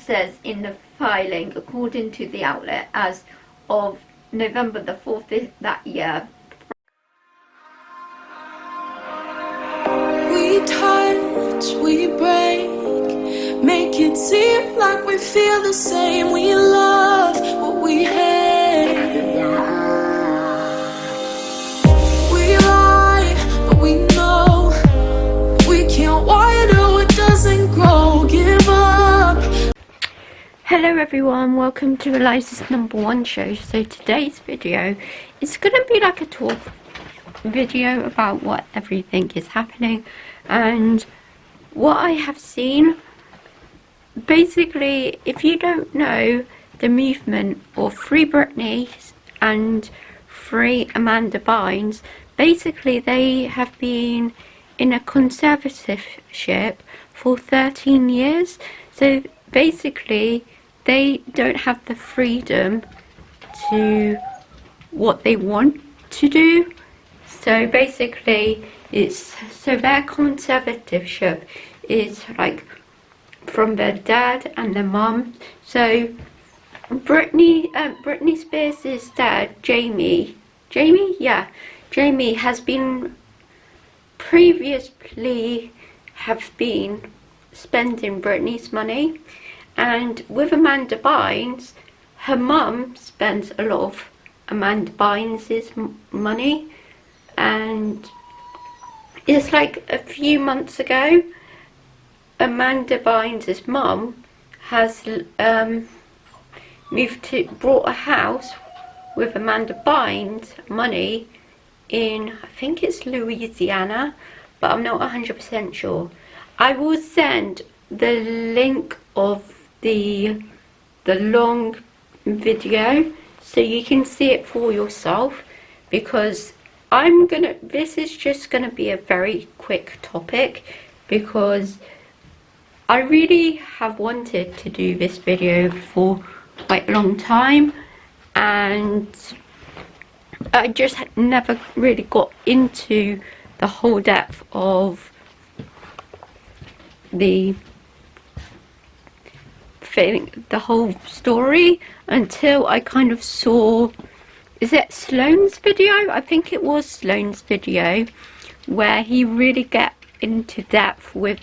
says in the filing, according to the outlet, as of November the 4th that year. We touch, we break, make it seem like we feel the same. We love what we hate. We lie, but we know we can't water what doesn't grow. Give up. Hello everyone, welcome to Eliza's #1 show. So today's video is going to be like a talk video about what everything is happening and what I have seen. Basically, if you don't know the movement of Free Britney and Free Amanda Bynes, basically they have been in a conservatorship for 13 years. So basically they don't have the freedom to what they want to do. So basically their conservatorship is like from their dad and their mum. So Britney Spears' dad, Jamie has been previously spending Britney's money, and with Amanda Bynes, her mum spends a lot of Amanda Bynes' money. And it's like a few months ago, Amanda Bynes' mum has bought a house with Amanda Bynes' money in, I think it's Louisiana, but I'm not 100% sure. I will send the link of the long video so you can see it for yourself, because this is just gonna be a very quick topic, because I really have wanted to do this video for quite a long time and I just never really got into the whole depth of the whole story until I kind of saw, is it Sloane's video? I think it was Sloane's video, where he really get into depth with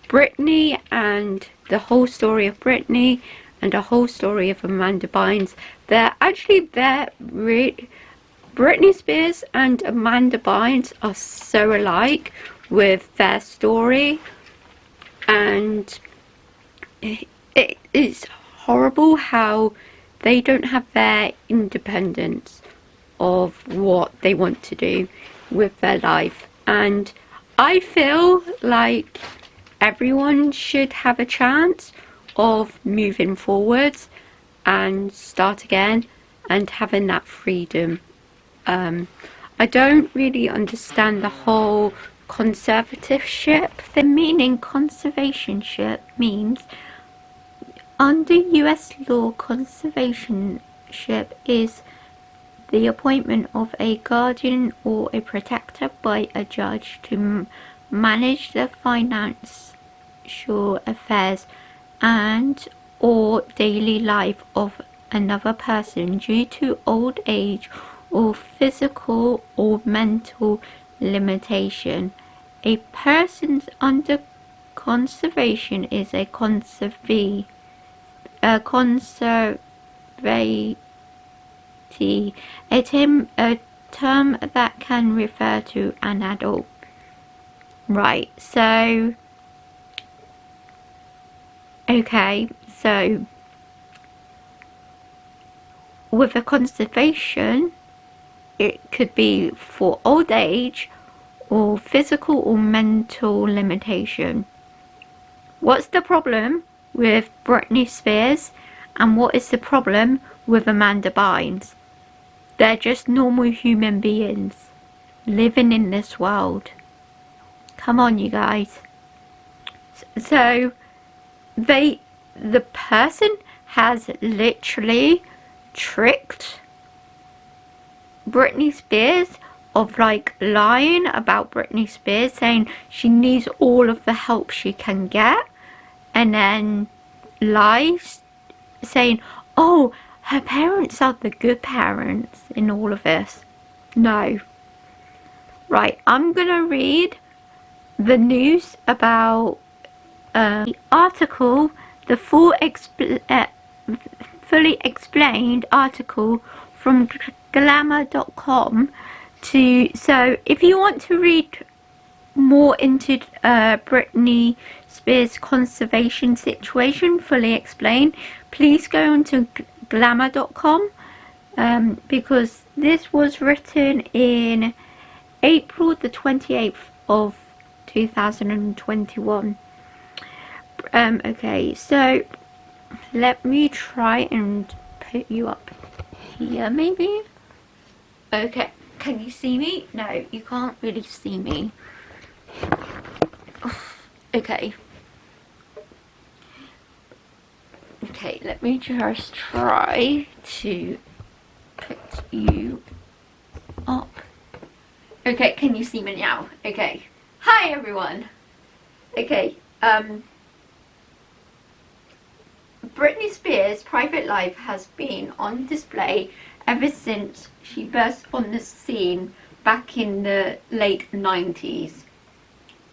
Britney and the whole story of Britney and the whole story of Amanda Bynes. Britney Spears and Amanda Bynes are so alike with their story, and it is horrible how they don't have their independence of what they want to do with their life. And I feel like everyone should have a chance of moving forwards and start again and having that freedom. I don't really understand the whole conservatorship thing. Meaning conservatorship means, under US law, conservatorship is the appointment of a guardian or a protector by a judge to manage the financial affairs and or daily life of another person due to old age or physical or mental limitation. A person under conservation is a conservatee, a term that can refer to an adult. Right, so okay, so with a conservation, it could be for old age or physical or mental limitation. What's the problem with Britney Spears and what is the problem with Amanda Bynes? They're just normal human beings living in this world. Come on, you guys. So the person has literally tricked Britney Spears of like lying about Britney Spears, saying she needs all of the help she can get, and then lies, saying, oh, her parents are the good parents in all of this. No. Right, I'm gonna read the news about the article, the fully explained article from glamour.com. So if you want to read more into Britney Spears' conservation situation fully explained, please go onto glamour.com, because this was written in April the 28th of 2021. Okay, so let me try and put you up here maybe. Okay, can you see me? No, you can't really see me. Okay. Okay, let me just try to put you up. Okay, can you see me now? Okay. Hi everyone. Okay, Britney Spears' private life has been on display ever since she burst on the scene back in the late 90s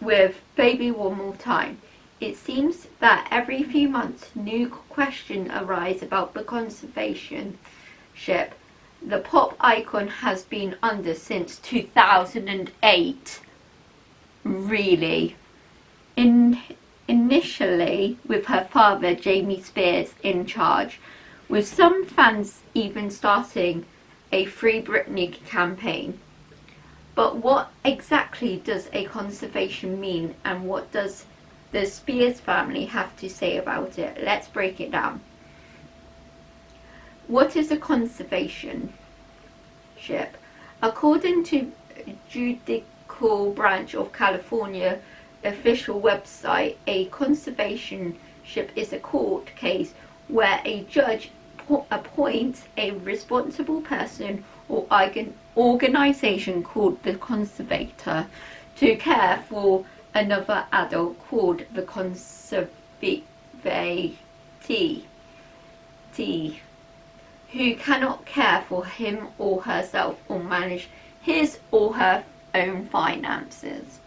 with Baby One More Time. It seems that every few months new questions arise about the conservatorship the pop icon has been under since 2008. Really? Initially with her father Jamie Spears in charge, with some fans even starting a Free Britney campaign. But what exactly does a conservation mean, and what does the Spears family have to say about it? Let's break it down. What is a conservatorship? According to Judicial Branch of California official website, a conservatorship is a court case where a judge appoints a responsible person or organization called the conservator to care for another adult called the conservatee, who cannot care for him or herself or manage his or her own finances.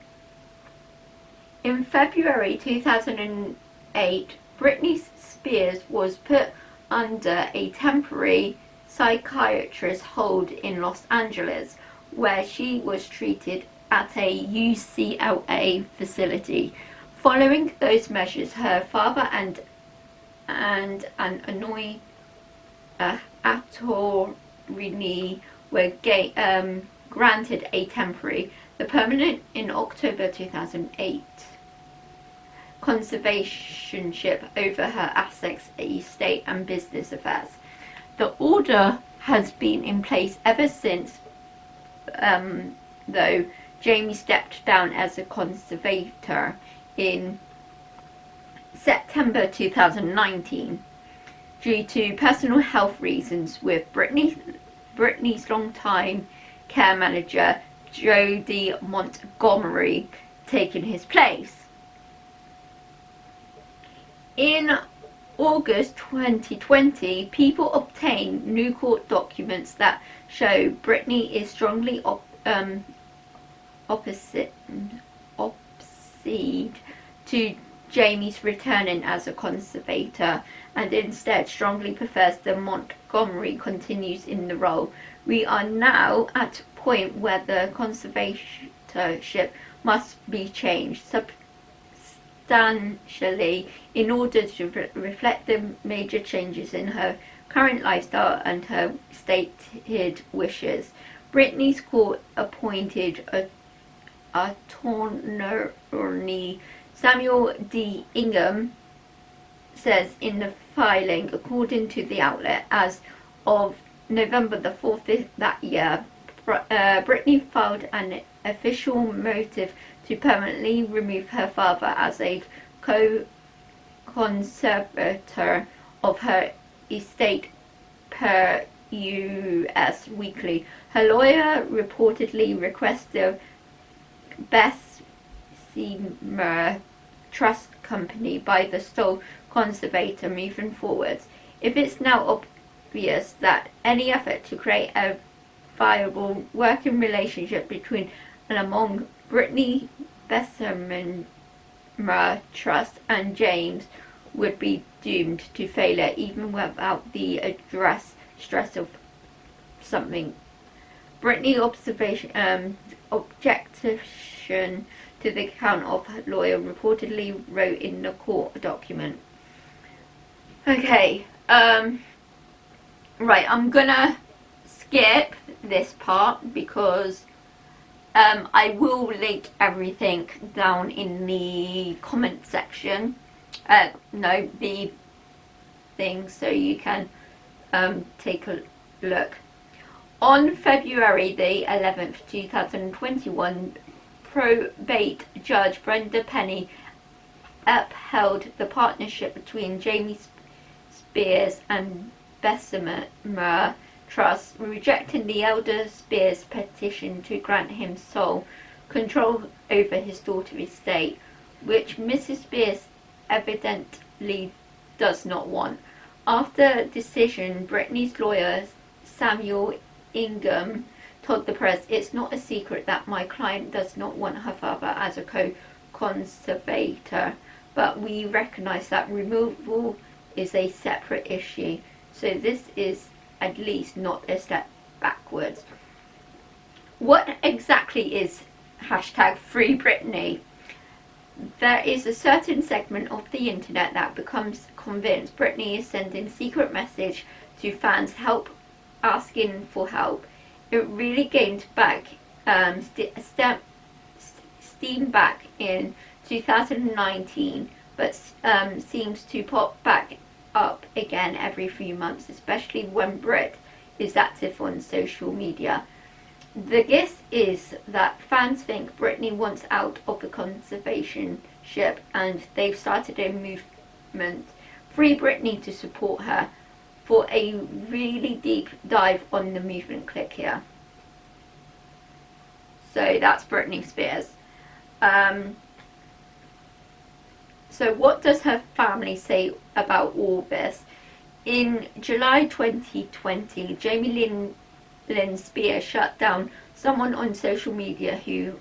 In February 2008, Britney Spears was put under a temporary psychiatrist hold in Los Angeles, where she was treated at a UCLA facility. Following those measures, her father and an attorney were granted a temporary, the permanent in October 2008. Conservatorship over her assets, estate and business affairs. The order has been in place ever since, though Jamie stepped down as a conservator in September 2019 due to personal health reasons, with Britney's longtime care manager Jody Montgomery taking his place. In August 2020, people obtained new court documents that show Britney is strongly opposite to Jamie's returning as a conservator, and instead strongly prefers that Montgomery continues in the role. We are now at a point where the conservatorship must be changed substantially in order to reflect the major changes in her current lifestyle and her stated wishes. Britney's court-appointed attorney Samuel D. Ingham says in the filing, according to the outlet, as of November the 4th that year, Britney filed an official motive to permanently remove her father as a co-conservator of her estate, per U.S. Weekly. Her lawyer reportedly requested Bessemer Trust Company buy the sole conservator moving forwards. If it's now obvious that any effort to create a viable working relationship between and among Britney Bessemer Trust and James would be doomed to failure even without the stress of something. Britney objection to the account of her lawyer reportedly wrote in the court document. Okay, right, I'm gonna skip this part because I will link everything down in the comment section. No, the thing, so you can take a look. On February the 11th, 2021, probate judge Brenda Penny upheld the partnership between Jamie Spears and Bessemer Trust, rejecting the elder Spears' petition to grant him sole control over his daughter's estate, which Mrs. Spears evidently does not want. After decision, Britney's lawyer Samuel Ingham told the press, "It's not a secret that my client does not want her father as a co-conservator, but we recognise that removal is a separate issue, so this is at least not a step backwards." What exactly is #Free Britney? There is a certain segment of the internet that becomes convinced Britney is sending secret message to fans asking for help. It really gained back steam back in 2019, but seems to pop back up again every few months, especially when Brit is active on social media. The gist is that fans think Britney wants out of the conservatorship, and they've started a movement, Free Britney, to support her. For a really deep dive on the movement, click here. So that's Britney Spears. So what does her family say about all this? In July 2020, Jamie Lynn Spears shut down someone on social media who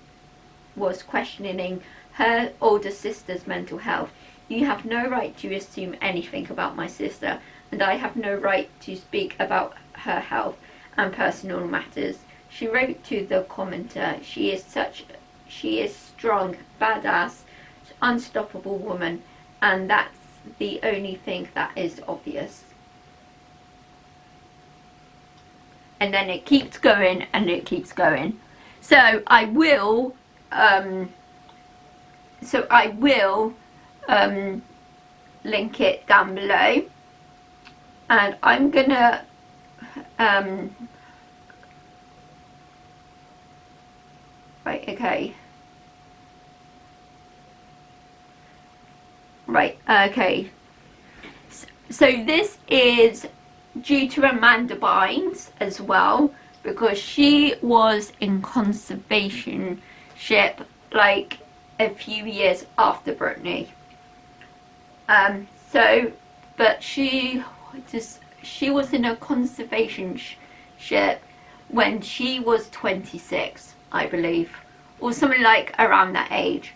was questioning her older sister's mental health. "You have no right to assume anything about my sister, and I have no right to speak about her health and personal matters," she wrote to the commenter. She is strong, badass, unstoppable woman, and that's the only thing that is obvious. And then it keeps going and it keeps going. So I will link it down below, and I'm gonna right, okay. Right, okay. So this is due to Amanda Bynes as well, because she was in conservatorship like a few years after Britney. But she was in a conservatorship when she was 26, I believe, or something like around that age.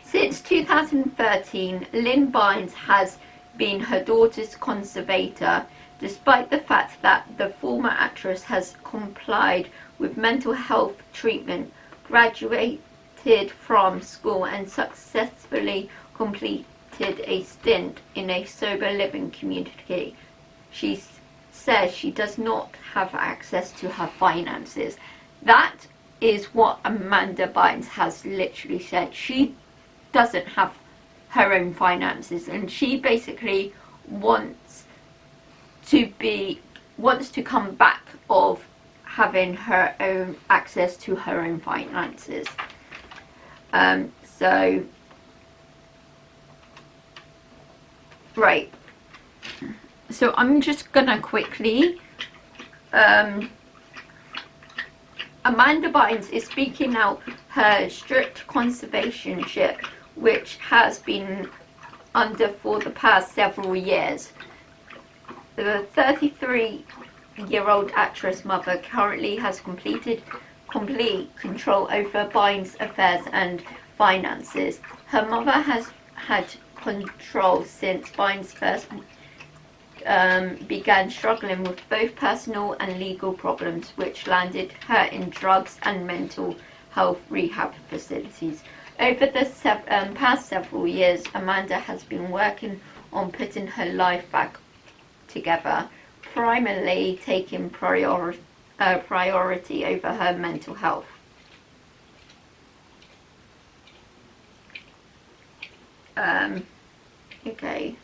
Since 2013, Lynn Bynes has been her daughter's conservator, despite the fact that the former actress has complied with mental health treatment, graduated from school, and successfully completed a stint in a sober living community. She says she does not have access to her finances. That is what Amanda Bynes has literally said. She doesn't have her own finances, and she basically wants to come back of having her own access to her own finances. Right, so I'm just gonna quickly Amanda Bynes is speaking out her strict conservatorship, which has been under for the past several years. The 33-year-old actress mother currently has complete control over Bynes' affairs and finances. Her mother has had control since Bynes first began struggling with both personal and legal problems, which landed her in drugs and mental health rehab facilities. Over the past several years, Amanda has been working on putting her life back together, primarily taking priority over her mental health. Okay.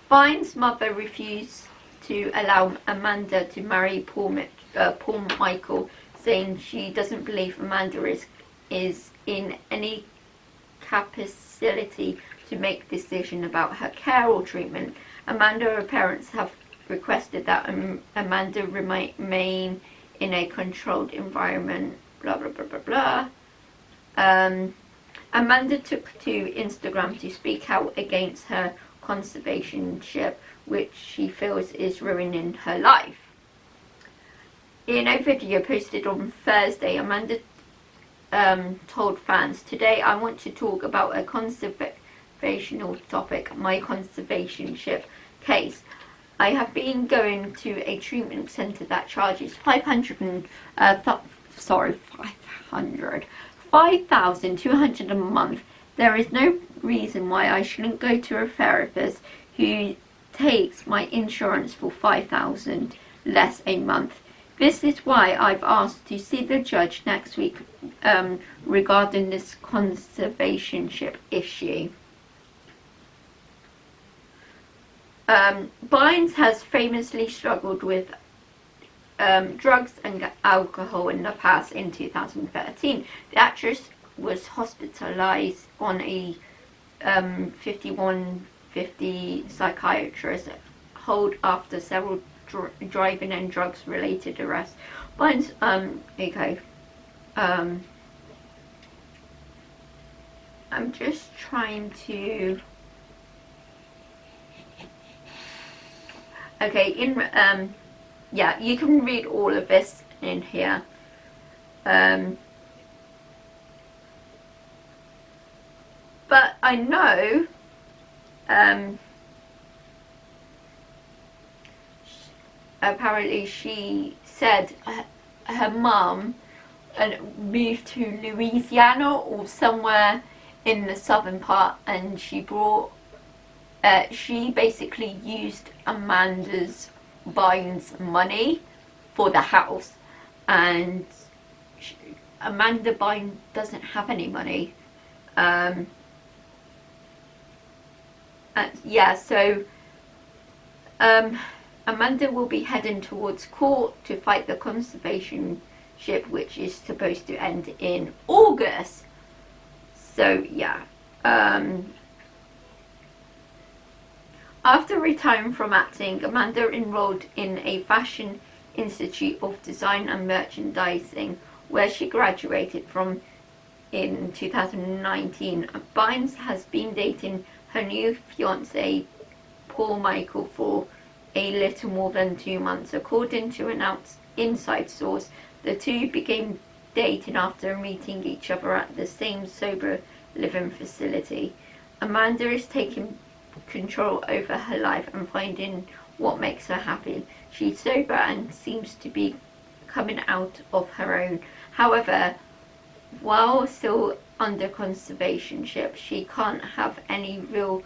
Bynes' mother refused to allow Amanda to marry Paul Michael, saying she doesn't believe Amanda is in any capacity to make a decision about her care or treatment. Amanda and her parents have requested that Amanda remain in a controlled environment, blah blah blah blah blah. Amanda took to Instagram to speak out against her conservatorship, which she feels is ruining her life. In a video posted on Thursday, Amanda told fans, "Today I want to talk about a conservational topic, my conservatorship case. I have been going to a treatment centre that charges $5,200 a month. There is no reason why I shouldn't go to a therapist who takes my insurance for $5,000 less a month. This is why I've asked to see the judge next week regarding this conservatorship issue." Bynes has famously struggled with drugs and alcohol in the past. In 2013, the actress was hospitalized on a 5150 psychiatrist hold after several driving and drugs related arrests. Bynes, I'm just trying to. Okay, yeah, you can read all of this in here. But I know apparently she said her mum moved to Louisiana or somewhere in the southern part, and she basically used Amanda's Bynes' money for the house, and Amanda Bynes doesn't have any money. Yeah, so Amanda will be heading towards court to fight the conservatorship, which is supposed to end in August. So yeah. After retiring from acting, Amanda enrolled in a Fashion Institute of Design and Merchandising, where she graduated from in 2019. Bynes has been dating her new fiancé, Paul Michael, for a little more than 2 months. According to an inside source, the two began dating after meeting each other at the same sober living facility. Amanda is taking control over her life and finding what makes her happy. She's sober and seems to be coming out of her own. However, while still under conservatorship, she can't have any real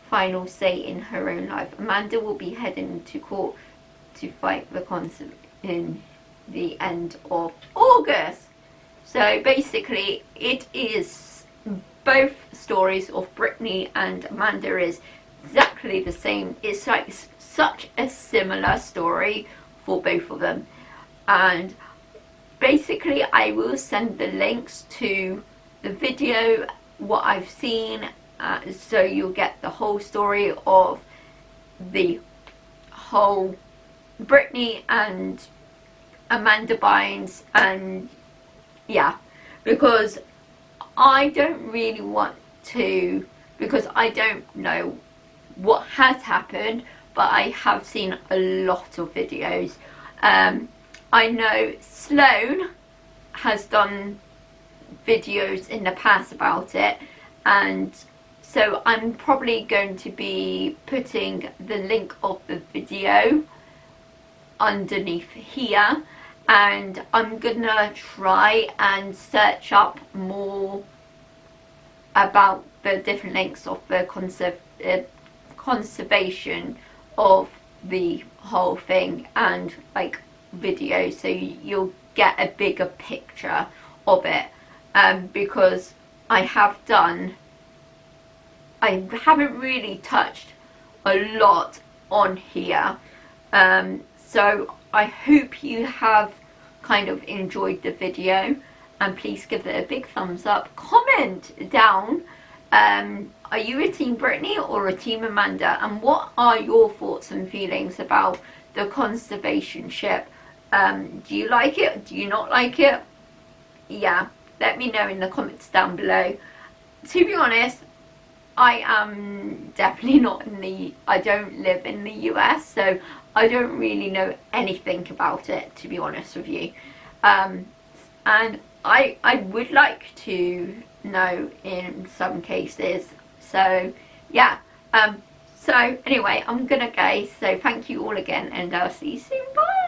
final say in her own life. Amanda will be heading to court to fight the in the end of August. So basically, it is both stories of Britney and Amanda is exactly the same. It's like such a similar story for both of them, and basically I will send the links to the video, what I've seen, so you'll get the whole story of the whole Britney and Amanda Bynes. And yeah, because I don't really want to, because I don't know what has happened, but I have seen a lot of videos. I know Sloane has done videos in the past about it, and so I'm probably going to be putting the link of the video underneath here, and I'm gonna try and search up more about the different links of the conservation of the whole thing, and like videos, so you'll get a bigger picture of it, because I haven't really touched a lot on here, so I hope you have kind of enjoyed the video, and please give it a big thumbs up. Comment down, are you a team Britney or a team Amanda, and what are your thoughts and feelings about the conservatorship? Do you like it? Do you not like it? Yeah, let me know in the comments down below. To be honest, I am definitely not I don't live in the US, so I don't really know anything about it, to be honest with you. And I would like to know in some cases. So yeah, so anyway, I'm gonna go. So thank you all again, and I'll see you soon. Bye.